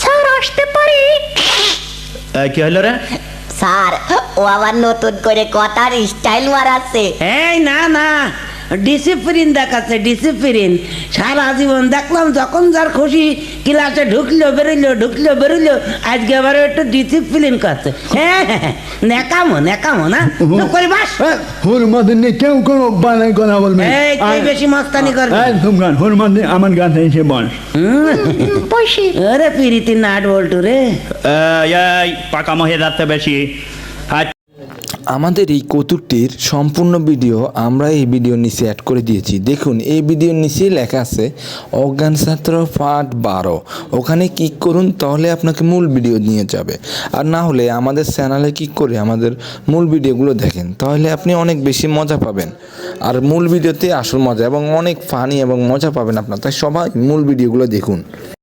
Sir আসতে পারি? কি হলো রে? স্যার, ও আবার নতুন করে কথার স্টাইল মারাচ্ছে। এই না না, ডিসিপ্লিন দেখাচ্ছে, ডিসিপ্লিন। সারা জীবন দেখলাম যখন যার খুশি ক্লাসে ঢুকলো বেরোলো, আজকে আবার একটু ডিসিপ্লিন করছে। হ্যাঁ হ্যাঁ, নেকামো না চুপ করে বাস। হুরমাদের নিয়ে কেউ কোনো বানাই কথা বলবে? এই তুই বেশি মস্তানি করবি। তোমরা হুরমাদের আমার কাছে এসে বল। বসি। আরে পিরিতি নাট বল্টু রে। এই পাকামো হয়ে যাচ্ছে বেশি। আমাদের এই কৌতুকটির সম্পূর্ণ ভিডিও আমরা এই ভিডিওর নিচে অ্যাড করে দিয়েছি। দেখুন, এই ভিডিওর নিচে লেখা আছে অজ্ঞান ছাত্র পার্ট 12। ওখানে ক্লিক করুন, তাহলে আপনাকে মূল ভিডিও নিয়ে যাবে। আর না হলে আমাদের চ্যানেলে ক্লিক করে আমাদের মূল ভিডিওগুলো দেখেন, তাহলে আপনি অনেক বেশি মজা পাবেন। আর মূল ভিডিওতে আসল মজা এবং অনেক ফানি এবং মজা পাবেন আপনার। তাই সবাই মূল ভিডিওগুলো দেখুন।